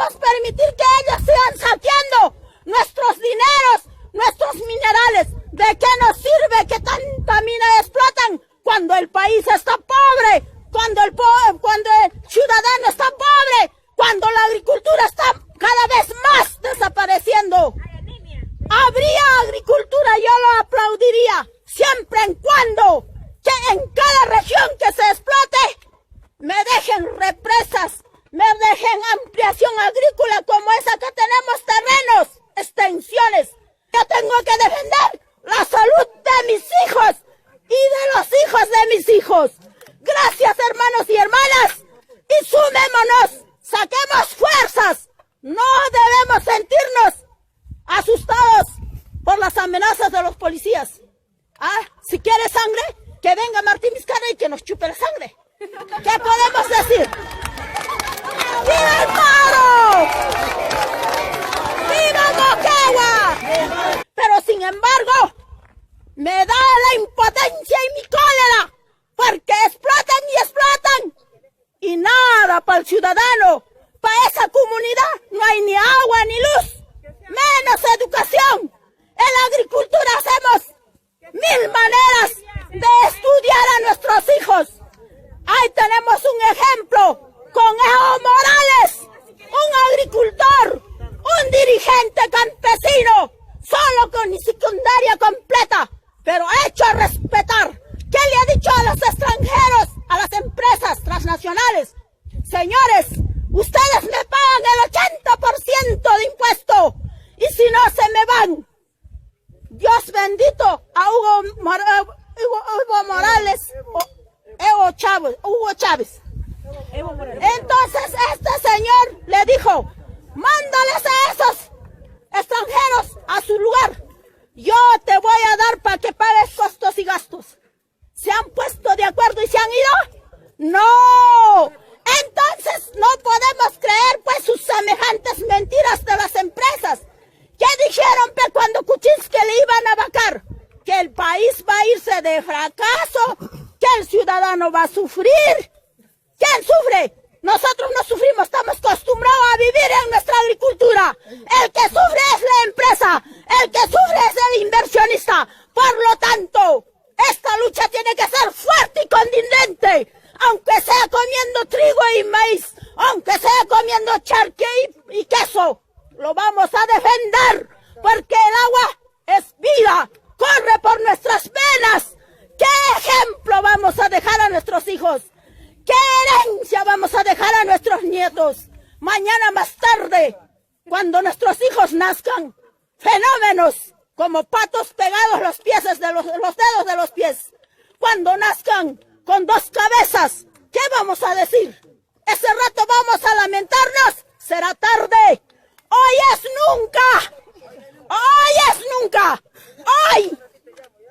podemos permitir que ellos sigan saqueando nuestros dineros, nuestros minerales. ¿De qué nos sirve que tanta mina explotan cuando el país está pobre? Cuando el ciudadano está pobre, cuando la agricultura está cada vez más desapareciendo. Habría agricultura, yo lo aplaudiría, siempre en cuando que en cada región que se explote me dejen represas, me dejen ampliación agrícola como esa que tenemos, terrenos, extensiones. Yo tengo que defender la salud de mis hijos y de los hijos de mis hijos. Gracias, hermanos y hermanas, y sumémonos, saquemos fuerzas. No debemos sentirnos asustados por las amenazas de los policías. Si quiere sangre, que venga Martín Vizcarra y que nos chupe la sangre. ¿Qué podemos decir? ¡Viva el paro! ¡Viva Moquegua! Pero sin embargo, me da la impotencia y mi cólera, porque explotan y explotan, y nada para el ciudadano, para esa comunidad no hay ni agua ni luz, menos educación. En la agricultura hacemos 1000 maneras de estudiar a nuestros hijos. Ahí tenemos un ejemplo con Evo Morales, un agricultor, un dirigente campesino, solo con secundaria completa, pero hecho a respetar. ¿Qué le ha dicho a los extranjeros, a las empresas transnacionales? Señores, ustedes me pagan el 80% de impuesto, y si no se me van. Dios bendito a Hugo Morales, Hugo Chávez. Entonces este señor le dijo, mándales a esos extranjeros a su lugar. Yo te voy a dar para que pagues costos y gastos. ¿Se han puesto de acuerdo y se han ido? ¡No! Entonces no podemos creer pues sus semejantes mentiras de las empresas. ¿Qué dijeron cuando Kuczynski le iban a vacar? Que el país va a irse de fracaso, que el ciudadano va a sufrir. ¿Quién sufre? Nosotros no sufrimos, estamos acostumbrados a vivir en nuestra agricultura. El que sufre es la empresa, el que sufre es el inversionista. Por lo tanto, esta lucha tiene que ser fuerte y contundente, aunque sea comiendo trigo y maíz, aunque sea comiendo charque y queso. Lo vamos a defender, porque el agua es vida, corre por nuestras venas. ¿Qué ejemplo vamos a dejar a nuestros hijos? ¿Qué herencia vamos a dejar a nuestros nietos? Mañana más tarde, cuando nuestros hijos nazcan, fenómenos como patos pegados los dedos de los pies. Cuando nazcan con 2 cabezas, ¿qué vamos a decir? Ese rato vamos a lamentarnos, será tarde. Hoy es nunca. Hoy es nunca.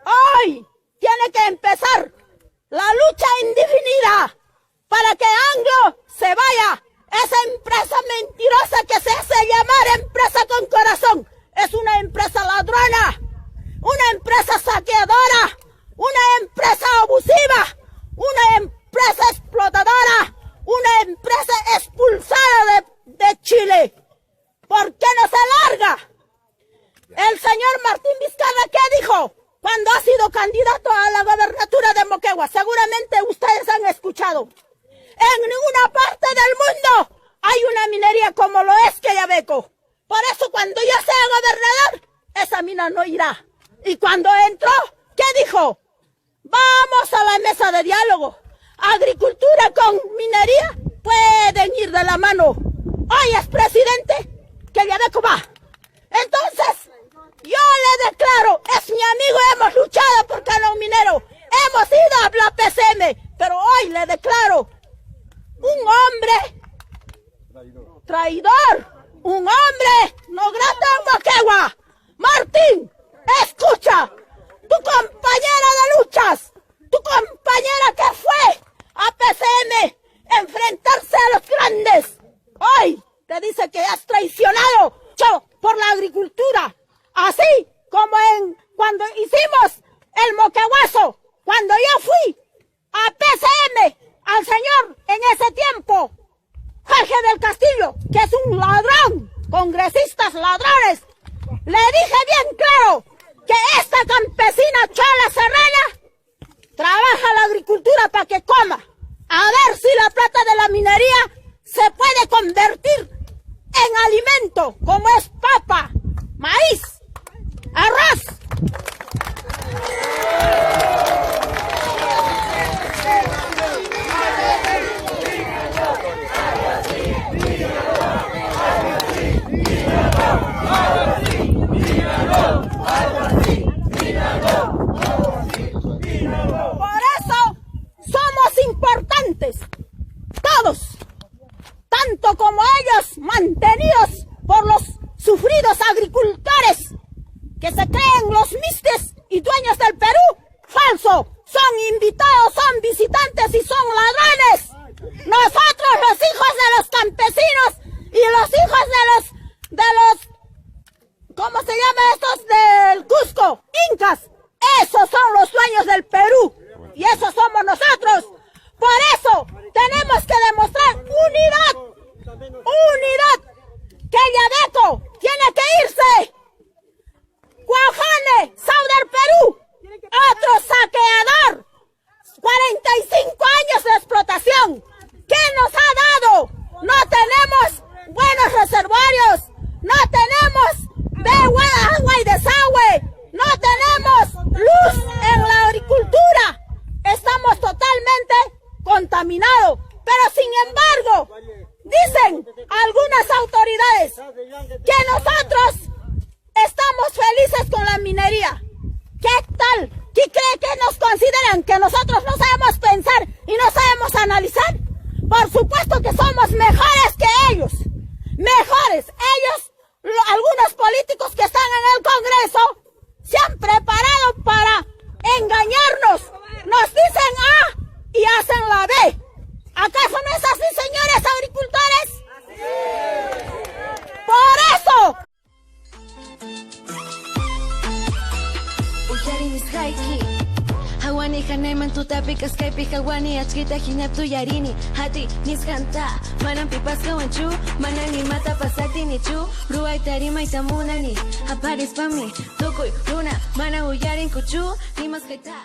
Hoy tiene que empezar la lucha indefinida para que Anglo se vaya. Esa empresa mentirosa que se hace llamar empresa con corazón es una empresa ladrona, una empresa saqueadora, una empresa abusiva, una empresa explotadora, una empresa expulsada de Chile. ¿Por qué no se larga? El señor Martín Vizcarra, ¿qué dijo cuando ha sido candidato a la gobernatura de Moquegua? Seguramente ustedes han escuchado. En ninguna parte del mundo hay una minería como lo es Quellaveco. Por eso cuando yo sea gobernador, esa mina no irá. Y cuando entró, ¿qué dijo? Vamos a la mesa de diálogo. Agricultura con minería pueden ir de la mano. Hoy es presidente, Quellaveco va. Entonces, yo le declaro, es mi amigo, hemos luchado por Canon Minero, hemos ido a la PCM, pero hoy le declaro un hombre traidor, un hombre no grato en Moquegua. Martín, escucha, tu compañera de luchas, tu compañera que fue a PCM a enfrentarse a los grandes, hoy te dice que has traicionado por la agricultura, así como cuando hicimos el Moqueguazo, cuando yo fui a PCM al señor en ese tiempo, Jorge Jorge del Castillo, que es un ladrón, congresistas ladrones, le dije bien claro que esta campesina Chola Serrana trabaja la agricultura para que coma. A ver si la plata de la minería se puede convertir en alimento, como es papa, maíz, arroz. Por eso somos importantes, todos, tanto como ellos, mantenidos por los sufridos agricultores que se creen los mistes y dueños del Perú. Falso, son invitados, son visitantes y son ladrones. Nosotros, los hijos de los campesinos y los hijos de los ¿cómo se llama estos? Del Cusco, incas, esos son los dueños del Perú y esos somos nosotros. Por eso tenemos que demostrar unidad, que Yadeco tiene que irse. Guajane, Sau del Perú, otro saqueador, 45 años de explotación. ¿Qué nos ha dado? No tenemos buenos reservorios, no tenemos agua y desagüe, no tenemos luz en la agricultura, estamos totalmente contaminados. Pero sin embargo, dicen algunas autoridades que nosotros estamos felices con la minería. ¿Qué tal? ¿Qué cree que nos consideran? ¿Que nosotros no sabemos pensar y no sabemos analizar? Por supuesto que somos mejores que ellos. Mejores. Ellos, algunos políticos que están en el Congreso, se han preparado para engañarnos. Nos dicen A y hacen la B. ¿Acaso no es así, señores agricultores? Por eso. Hawani hanayman tutapi kaskaypi hawani achkita hinaptu yarini hati niskanta manan pipaskawanchu manan nimata pasatinichu ruwayta maytamunani aparis pami tukuy runa mana uyarinkuchu nimaskayta